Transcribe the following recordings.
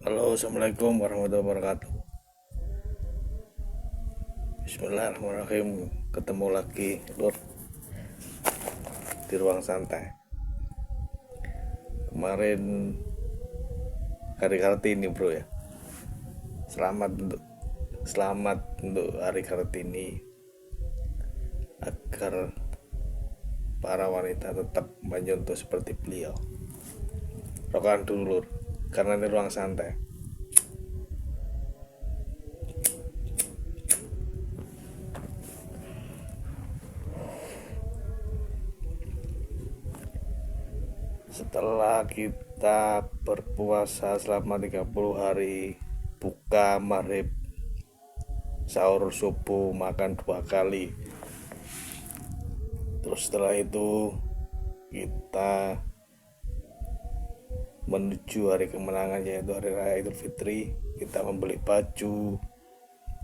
Halo, assalamualaikum warahmatullahi wabarakatuh. Bismillahirrahmanirrahim. Ketemu lagi, Lur, di ruang santai. Kemarin hari Kartini, bro ya. Selamat untuk hari Kartini, agar para wanita tetap menyentuh seperti beliau. Rokokan dulu, Lur, karena ini ruang santai. Setelah kita berpuasa selama 30 hari, buka maghrib, sahur subuh, makan 2 kali. Terus setelah itu kita menuju hari kemenangan, yaitu hari raya Idul Fitri. Kita membeli baju,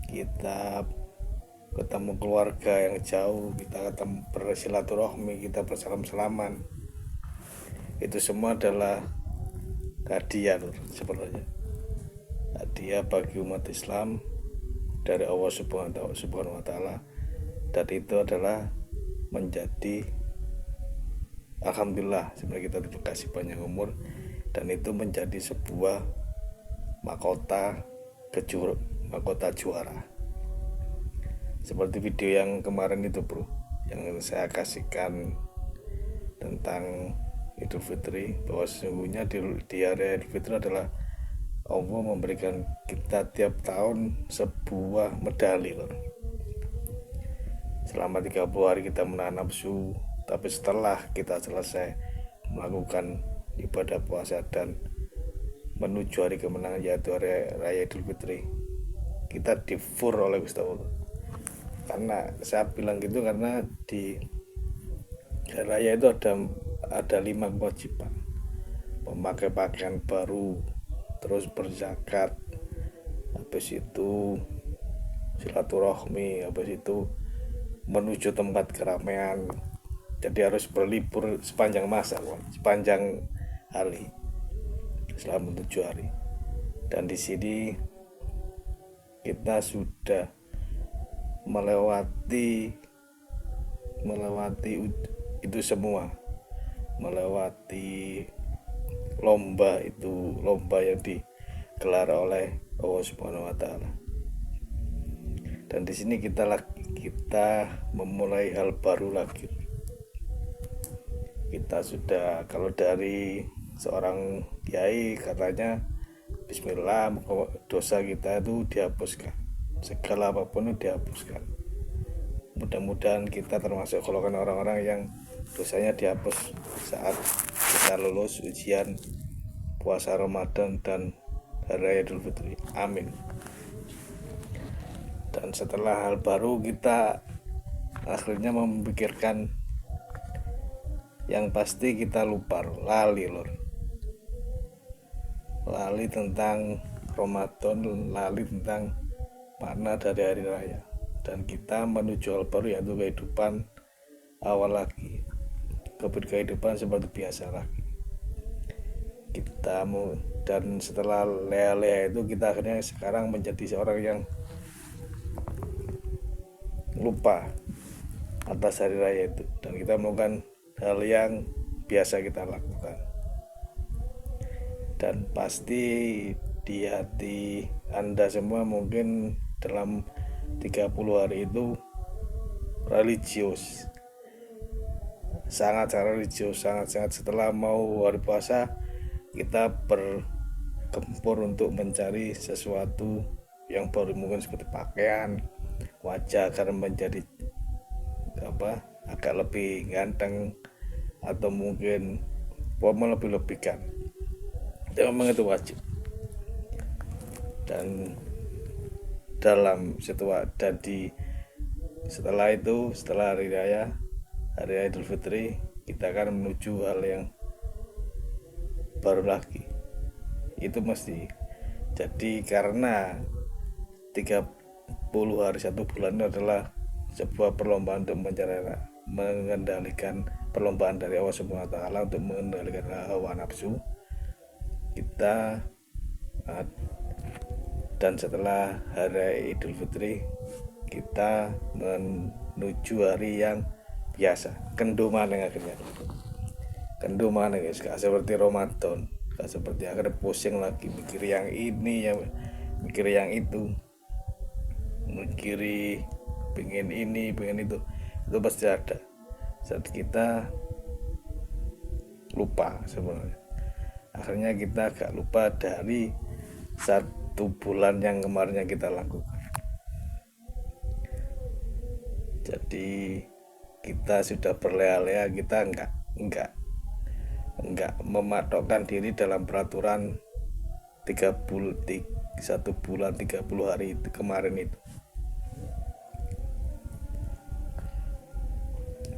kita ketemu keluarga yang jauh, kita ketemu bersilaturahmi, kita bersalam-salaman. Itu semua adalah hadiah sebenarnya, hadiah bagi umat Islam dari Allah Subhanahu wa Ta'ala, dan itu adalah menjadi alhamdulillah sebenarnya kita dikasih banyak umur, dan itu menjadi sebuah mahkota mahkota juara, seperti video yang kemarin itu, bro, yang saya kasihkan tentang Idul Fitri, bahwa sesungguhnya di hari Idul Fitri adalah Allah memberikan kita tiap tahun sebuah medali, loh. Selama 30 hari kita menahan nafsu, tapi setelah kita selesai melakukan ibadah puasa dan menuju hari kemenangan, yaitu hari raya Idul Fitri, kita difur oleh Gusti Allah. Karena saya bilang gitu karena di hari raya itu ada 5 kewajiban: memakai pakaian baru, terus berzakat, habis itu silaturahmi, habis itu menuju tempat keramaian. Jadi harus berlibur sepanjang masa, sepanjang hari, selama 7 hari. Dan di sini kita sudah melewati itu semua, melewati lomba yang digelar oleh Allah Subhanahu wa Ta'ala. Dan di sini kita memulai hal baru lagi. Kita sudah, kalau dari seorang kiai katanya, bismillah, dosa kita itu dihapuskan, segala apapun itu dihapuskan. Mudah-mudahan kita termasuk golongan orang-orang yang dosanya dihapus saat kita lulus ujian puasa Ramadan dan hari raya Idul Fitri. Amin. Dan setelah hal baru, kita akhirnya memikirkan yang pasti kita lupa, lali tentang Ramadan, lali tentang makna dari hari raya, dan kita menuju hal baru, yaitu kehidupan awal lagi, kehidupan seperti biasa lagi. Dan setelah leha-leha itu, kita akhirnya sekarang menjadi seorang yang lupa atas hari raya itu, dan kita melakukan hal yang biasa kita lakukan. Dan pasti di hati Anda semua mungkin dalam 30 hari itu religius, sangat religius, sangat setelah mau hari puasa kita bergempur untuk mencari sesuatu yang baru, mungkin seperti pakaian, wajah agar menjadi agak lebih ganteng, atau mungkin melebih-lebihkan. Memang itu wajib. Dan dalam setelah itu, setelah hari raya Idul Fitri, kita akan menuju hal yang baru lagi. Itu mesti. Jadi karena 30 hari 1 bulan itu adalah sebuah perlombaan untuk mengendalikan, perlombaan dari Allah Subhanahu wa Ta'ala untuk mengendalikan hawa nafsu, kita Nah, dan setelah hari Idul Fitri kita menuju hari yang biasa, kendo maneng akhirnya. Kendo maneng guys, gak seperti Ramadan, gak seperti akhirnya pusing lagi mikir yang ini ya, mikir yang itu, mikiri pengen ini pengen itu pasti ada saat kita lupa sebenarnya. Akhirnya kita agak lupa dari 1 bulan yang kemarinnya kita lakukan. Jadi kita sudah berleha-leha, kita enggak mematokkan diri dalam peraturan 1 bulan 30 hari itu kemarin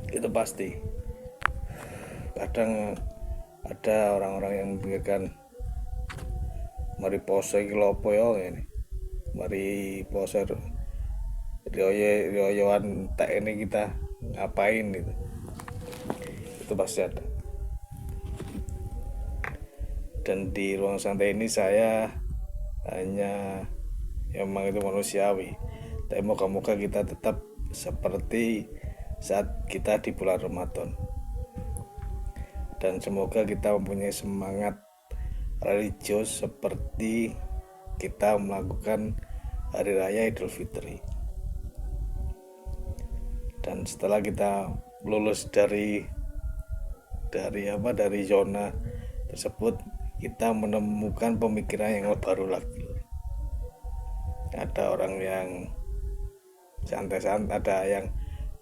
itu pasti. Kadang ada orang-orang yang memikirkan mari poso iki lho apa ya ngene, mari poso rioyoan tak ini kita ngapain gitu, itu pasti ada. Dan di ruang santai ini saya hanya emang itu manusiawi, tapi moga-moga kita tetap seperti saat kita di bulan Ramadan, dan semoga kita mempunyai semangat religius seperti kita melakukan hari raya Idul Fitri. Dan setelah kita lulus dari zona tersebut, kita menemukan pemikiran yang baru lagi. Ada orang yang santai-santai, ada yang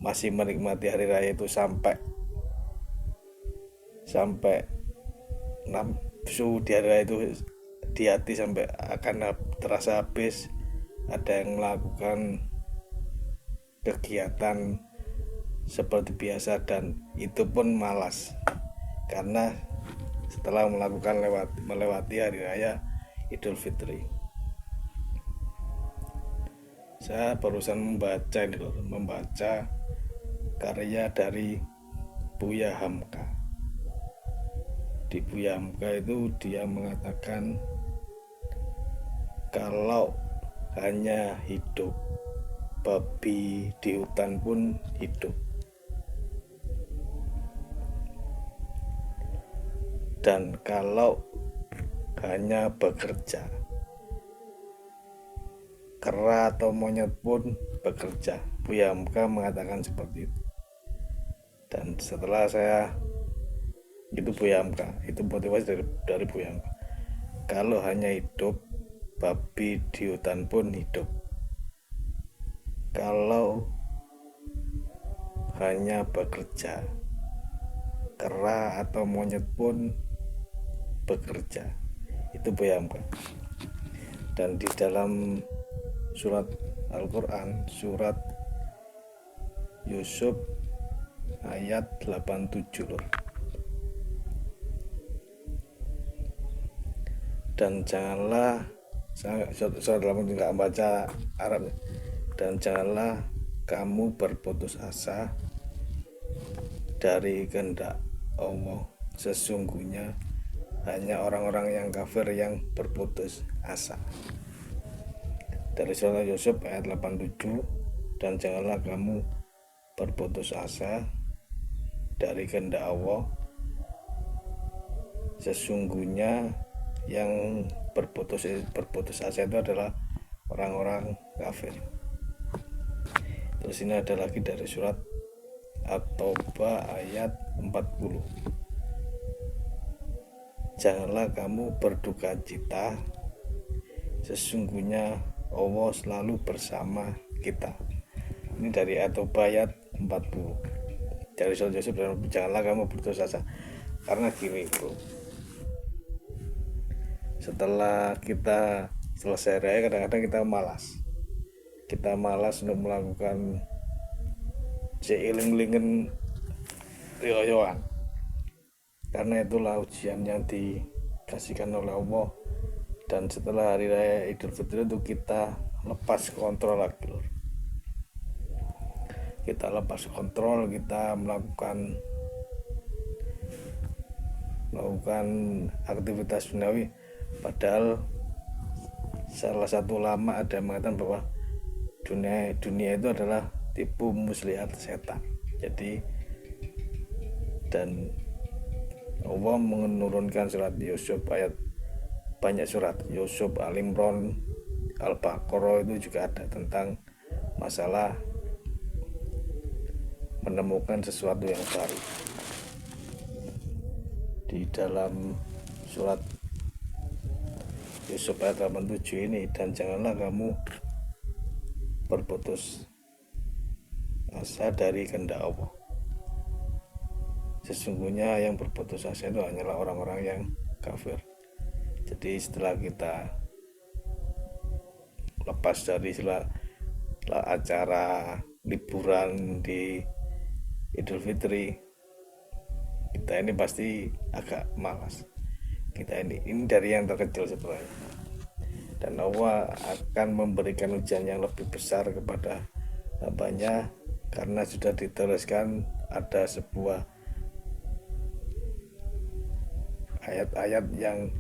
masih menikmati hari raya itu sampai nafsu di hari raya itu di hati sampai akan terasa habis. Ada yang melakukan kegiatan seperti biasa dan itu pun malas karena setelah melewati hari raya Idul Fitri. Saya barusan membaca karya dari Buya Hamka. Di Buya Hamka itu dia mengatakan kalau hanya hidup, babi di hutan pun hidup. Dan kalau hanya bekerja, kera atau monyet pun bekerja. Buya Hamka mengatakan seperti itu. Dan setelah saya itu Buya Hamka, itu motivasi dari Buya Hamka. Kalau hanya hidup, babi di hutan pun hidup. Kalau hanya bekerja, kera atau monyet pun bekerja. Itu Buya Hamka. Dan di dalam surat Al-Quran, surat Yusuf ayat 87 loh. Dan janganlah, saya dalam nggak baca Arab, dan janganlah kamu berputus asa dari kehendak Allah, sesungguhnya hanya orang-orang yang kafir yang berputus asa. Dari surah Yusuf ayat 87, dan janganlah kamu berputus asa dari kehendak Allah, sesungguhnya yang berputus asa itu adalah orang-orang kafir. Terus ini ada lagi dari surat At-Taubah ayat 40. Janganlah kamu berduka cita, sesungguhnya Allah selalu bersama kita. Ini dari At-Taubah ayat 40. Dari surat Yusuf, janganlah kamu berputus asa. Karena gini bro, setelah kita selesai raya kadang-kadang kita malas untuk melakukan seiling-lingen rioyoan, karena itulah ujian yang dikasihkan oleh Allah. Dan setelah hari raya Idul Fitri itu kita lepas kontrol lagi lor. Kita lepas kontrol, kita melakukan aktivitas duniawi, padahal salah satu ulama ada yang mengatakan bahwa dunia itu adalah tipu muslihat setan. Jadi dan Allah menurunkan surat Yusuf, ayat banyak surat Yusuf, Al-Imran, Al-Baqarah itu juga ada tentang masalah menemukan sesuatu yang baru. Di dalam surat Yusuf ayat 87 ini, dan janganlah kamu berputus asa dari kehendak Allah. Sesungguhnya yang berputus asa itu hanyalah orang-orang yang kafir. Jadi setelah kita lepas dari acara liburan di Idul Fitri, kita ini pasti agak malas. Kita ini dari yang terkecil sebenarnya. Dan Allah akan memberikan ujian yang lebih besar kepada hambanya karena sudah dituliskan ada sebuah ayat-ayat yang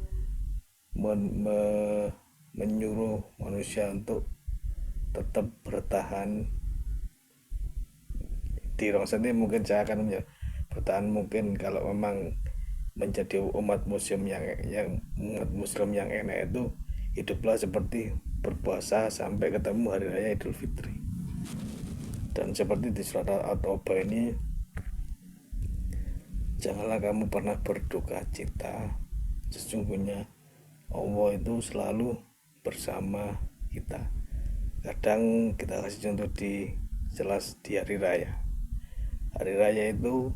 menyuruh manusia untuk tetap bertahan di rongsen ini. Mungkin saya akan bertahan mungkin kalau memang menjadi umat muslim yang enak itu hiduplah seperti berpuasa sampai ketemu hari raya Idul Fitri. Dan seperti di surat At-Taubah ini, janganlah kamu pernah berduka cita, sesungguhnya Allah itu selalu bersama kita. Kadang kita kasih contoh jelas di hari raya. Hari raya itu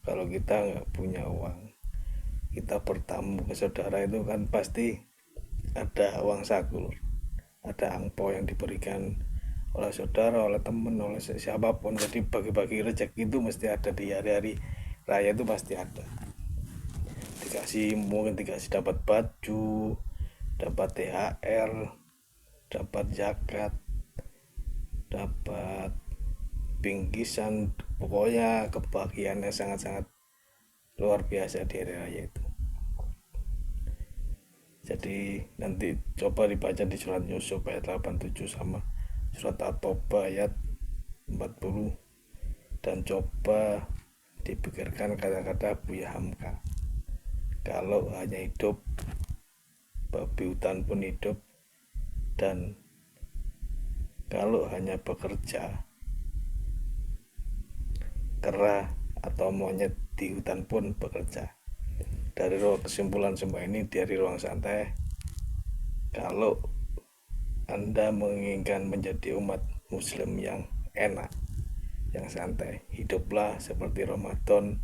kalau kita nggak punya uang, kita bertamu ke saudara itu kan pasti ada uang saku, ada angpau yang diberikan oleh saudara, oleh teman, oleh siapapun. Jadi bagi-bagi rezeki itu mesti ada di hari-hari raya itu, pasti ada. Mungkin dikasih dapat baju, dapat THR, dapat zakat, dapat bingkisan, pokoknya kebahagiaannya sangat-sangat luar biasa di hari raya itu. Jadi nanti coba dibaca di surat Yusuf ayat 87 sama surat At-Taubah ayat 40, dan coba dipikirkan kata-kata Buya Hamka. Kalau hanya hidup, babi hutan pun hidup, dan kalau hanya bekerja, kera atau monyet di hutan pun bekerja. Dari kesimpulan semua ini dari ruang santai, kalau Anda menginginkan menjadi umat muslim yang enak, yang santai, hiduplah seperti Ramadan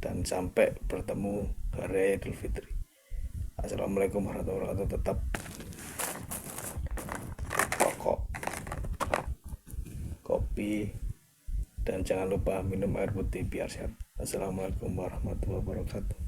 dan sampai bertemu hari Idul Fitri. Assalamualaikum warahmatullahi wabarakatuh. Tetap rokok, kopi, dan jangan lupa minum air putih biar sehat. Assalamualaikum warahmatullahi wabarakatuh.